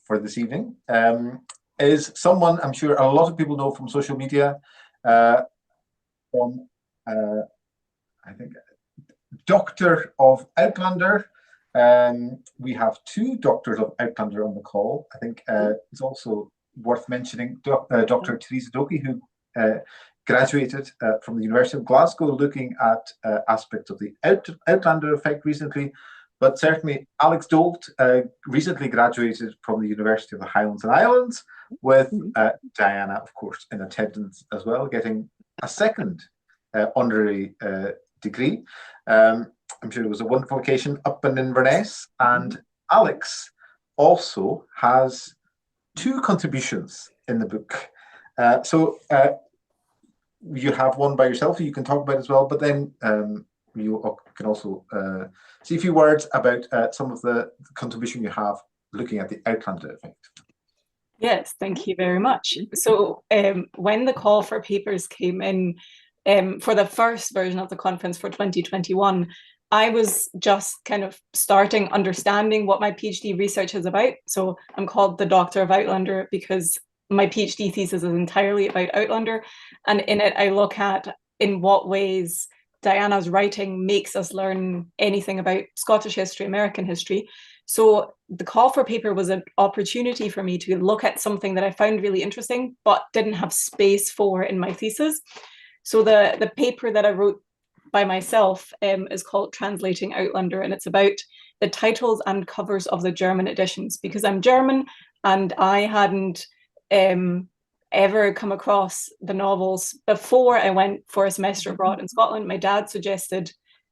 for this evening is someone I'm sure a lot of people know from social media, from I think Doctor of Outlander. We have two Doctors of Outlander on the call. I think it's also worth mentioning Dr. Teresa Doki, who graduated from the University of Glasgow, looking at aspects of the Outlander effect recently. But certainly Alex Dolt recently graduated from the University of the Highlands and Islands, with Diana, of course, in attendance as well, getting a second honorary degree. I'm sure it was a wonderful occasion up in Inverness. And Alex also has two contributions in the book. So you have one by yourself you can talk about as well, but then you can also say a few words about some of the contribution you have looking at the Outlander effect. Yes, thank you very much. So when the call for papers came in for the first version of the conference for 2021, I was just kind of starting understanding what my PhD research is about. So I'm called the Doctor of Outlander because my PhD thesis is entirely about Outlander. And in it, I look at in what ways Diana's writing makes us learn anything about Scottish history, American history. So the call for paper was an opportunity for me to look at something that I found really interesting, but didn't have space for in my thesis. So the paper that I wrote by myself is called Translating Outlander, and it's about the titles and covers of the German editions, because I'm German and I hadn't ever come across the novels before I went for a semester abroad in Scotland. My dad suggested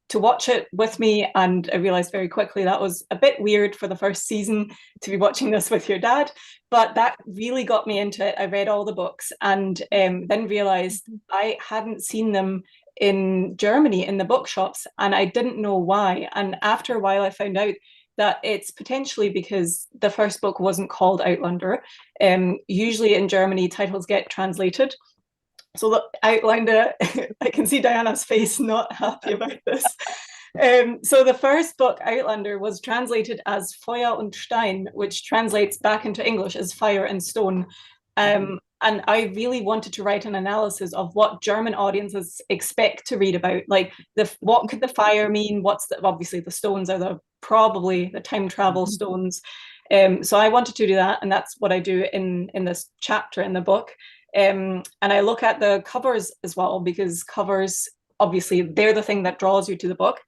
to watch it with me, and I realized very quickly that was a bit weird for the first season to be watching this with your dad, but that really got me into it. I read all the books and then realized I hadn't seen them in Germany in the bookshops, and I didn't know why. And after a while I found out that it's potentially because the first book wasn't called Outlander. Usually in Germany titles get translated. So the Outlander, I can see Diana's face not happy about this. So the first book, Outlander, was translated as Feuer und Stein, which translates back into English as Fire and Stone. And I really wanted to write an analysis of what German audiences expect to read about. Like, what could the fire mean? Obviously the stones are probably the time travel stones. So I wanted to do that, and that's what I do in this chapter in the book. And I look at the covers as well, because covers, obviously, they're the thing that draws you to the book.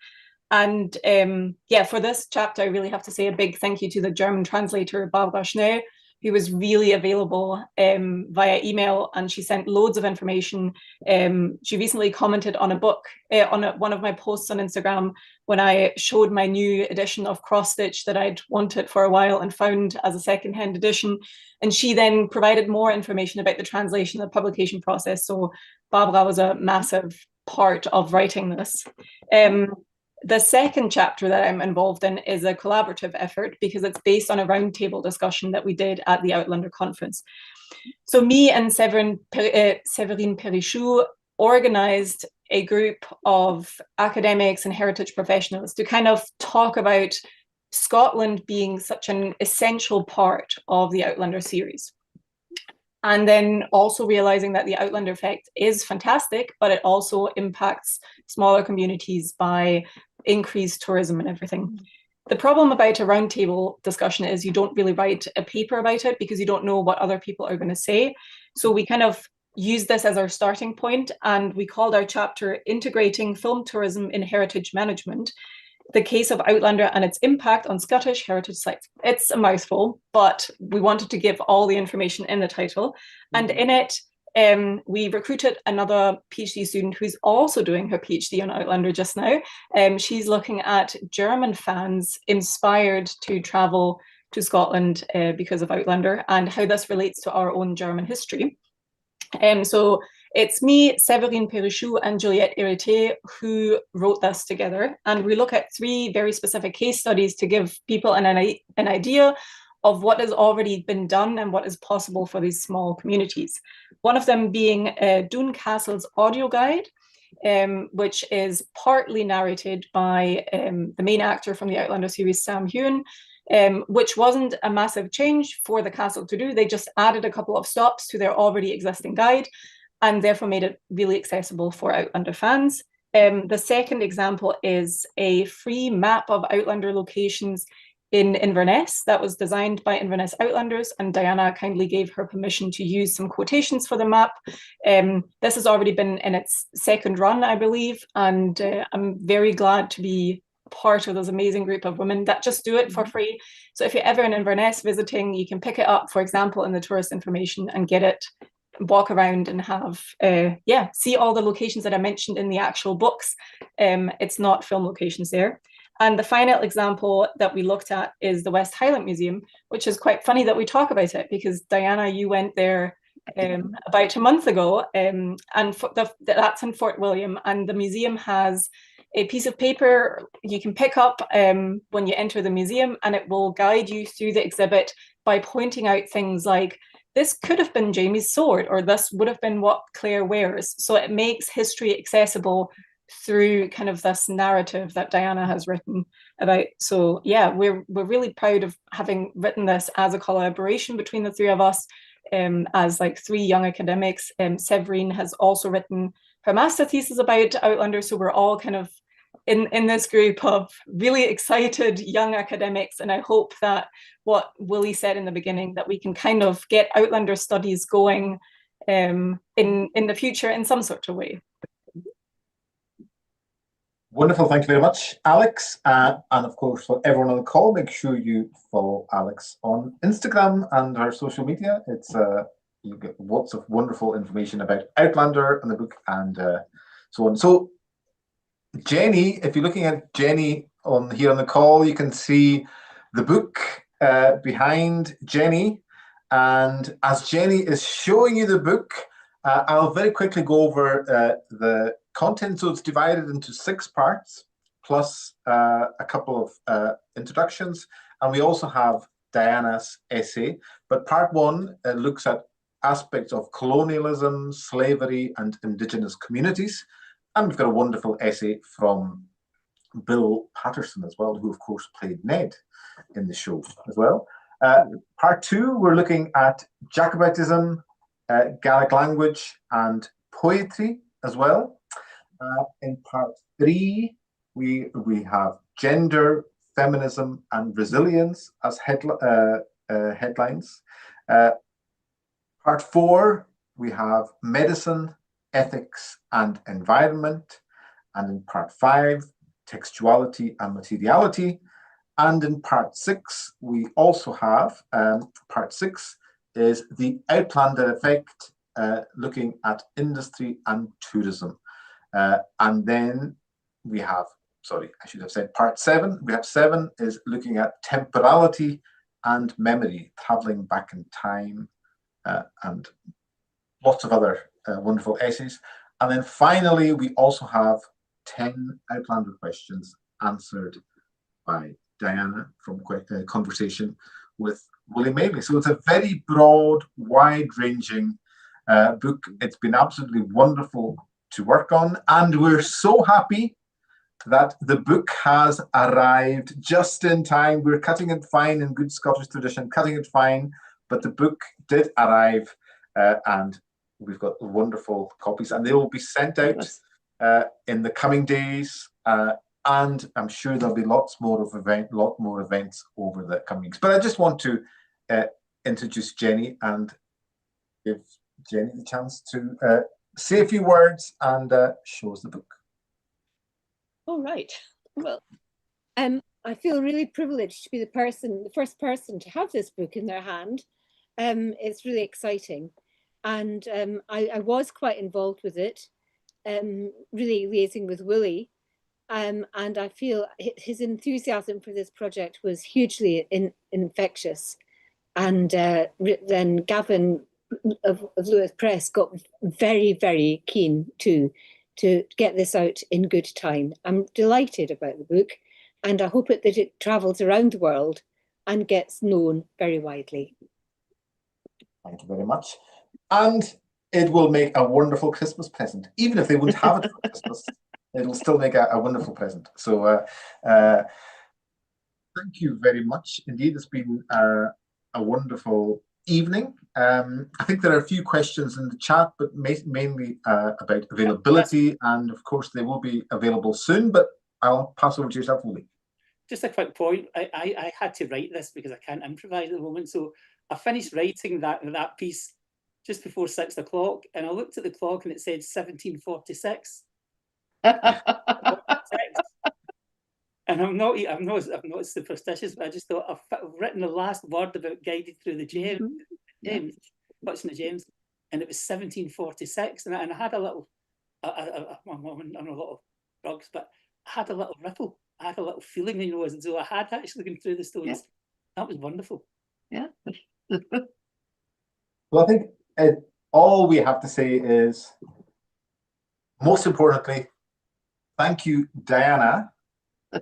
And yeah, for this chapter, I really have to say a big thank you to the German translator, Barbara Schnell, who was really available via email, and she sent loads of information. She recently commented on a book, on one of my posts on Instagram, when I showed my new edition of Cross Stitch that I'd wanted for a while and found as a secondhand edition. And she then provided more information about the translation and the publication process. So Barbara was a massive part of writing this. The second chapter that I'm involved in is a collaborative effort because it's based on a roundtable discussion that we did at the Outlander conference. So me and Séverine Perichou organized a group of academics and heritage professionals to kind of talk about Scotland being such an essential part of the Outlander series. And then also realizing that the Outlander effect is fantastic, but it also impacts smaller communities by increased tourism and everything. The problem about a roundtable discussion is you don't really write a paper about it because you don't know what other people are going to say. So we kind of used this as our starting point, and we called our chapter Integrating Film Tourism in Heritage Management, the case of Outlander and its impact on Scottish heritage sites. It's a mouthful, but we wanted to give all the information in the title. And in it, we recruited another PhD student who's also doing her PhD on Outlander just now. She's looking at German fans inspired to travel to Scotland because of Outlander and how this relates to our own German history. So it's me, Séverine Perichou, and Juliette Héritier who wrote this together. And we look at 3 very specific case studies to give people an idea of what has already been done and what is possible for these small communities. One of them being Doon Castle's audio guide, which is partly narrated by the main actor from the Outlander series, Sam Heughan, which wasn't a massive change for the castle to do. They just added a couple of stops to their already existing guide and therefore made it really accessible for Outlander fans. The second example is a free map of Outlander locations in Inverness that was designed by Inverness Outlanders, and Diana kindly gave her permission to use some quotations for the map. This has already been in its second run, I believe, and I'm very glad to be part of this amazing group of women that just do it for free. So if you're ever in Inverness visiting, you can pick it up, for example, in the tourist information and get it, walk around and have, see all the locations that I mentioned in the actual books. It's not film locations there. And the final example that we looked at is the West Highland Museum, which is quite funny that we talk about it because Diana, you went there about a month ago, and that's in Fort William, and the museum has a piece of paper you can pick up when you enter the museum, and it will guide you through the exhibit by pointing out things like, this could have been Jamie's sword, or this would have been what Claire wears. So it makes history accessible through kind of this narrative that Diana has written about. So yeah, we're really proud of having written this as a collaboration between the 3 of us, as like 3 young academics. Séverine has also written her master thesis about Outlander, so we're all kind of in this group of really excited young academics, and I hope that what Willie said in the beginning, that we can kind of get Outlander studies going in the future in some sort of way. Wonderful, thank you very much, Alex. And of course, for everyone on the call, make sure you follow Alex on Instagram and her social media. It's you get lots of wonderful information about Outlander and the book and so on. So Jenny, if you're looking at Jenny on here on the call, you can see the book behind Jenny. And as Jenny is showing you the book, I'll very quickly go over the content. So it's divided into 6 parts, plus a couple of introductions. And we also have Diana's essay. But part 1 looks at aspects of colonialism, slavery, and Indigenous communities. And we've got a wonderful essay from Bill Patterson as well, who of course played Ned in the show as well. Part 2, we're looking at Jacobitism, Gaelic language, and poetry as well. In part 3, we have gender, feminism, and resilience as headlines. Part 4, we have medicine, ethics, and environment. And in part 5, textuality and materiality. And in part 6, we also have, part 6 is the Outlander effect, looking at industry and tourism. And then we have, sorry, I should have said part 7. We have 7 is looking at temporality and memory, traveling back in time, and lots of other wonderful essays. And then finally, we also have 10 Outlander questions answered by Diana from conversation with Willie Maley. So it's a very broad, wide-ranging book. It's been absolutely wonderful to work on, and we're so happy that the book has arrived just in time. We're cutting it fine in good Scottish tradition, cutting it fine, but the book did arrive, and we've got wonderful copies, and they will be sent out in the coming days. And I'm sure there'll be lot more events over the coming weeks. But I just want to introduce Jenny and give Jenny the chance to say a few words and show us the book. All right. Well, I feel really privileged to be the first person to have this book in their hand. It's really exciting, and I was quite involved with it, really liaising with Willie. And I feel his enthusiasm for this project was hugely infectious. And then Gavin of Lewis Press got very, very keen to get this out in good time. I'm delighted about the book, and I hope that it travels around the world and gets known very widely. Thank you very much. And it will make a wonderful Christmas present. Even if they wouldn't have it for Christmas, it'll still make a wonderful present. So thank you very much indeed. It's been a wonderful evening. I think there are a few questions in the chat, but mainly about availability, and of course they will be available soon, but I'll pass over to yourself, Willie. Just a quick point. I had to write this because I can't improvise at the moment. So I finished writing that piece just before 6 o'clock, and I looked at the clock and it said 1746. And I'm not superstitious, but I just thought I've written the last word about guided through the gems, touching the gems, and it was 1746, and I had a little, I'm on a lot of drugs, but I had a little ripple, I had a little feeling, as though I had actually gone through the stones. Yeah. That was wonderful. Yeah. Well, I think all we have to say is, most importantly, thank you, Diana.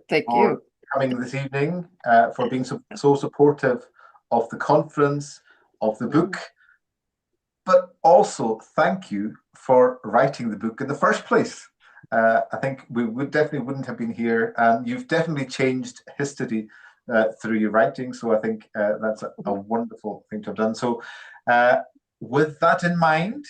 Thank you for coming this evening, for being so supportive of the conference, of the book, but also thank you for writing the book in the first place. I think we definitely wouldn't have been here, and you've definitely changed history through your writing. So I think that's a wonderful thing to have done. So with that in mind,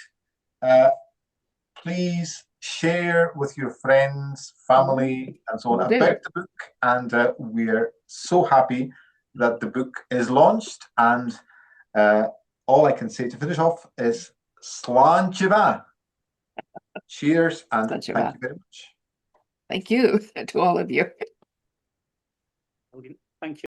please share with your friends, family, and so on about the book. And we're so happy that the book is launched. And all I can say to finish off is Slán Jiva. Cheers, and thank you very much. Thank you to all of you. Thank you.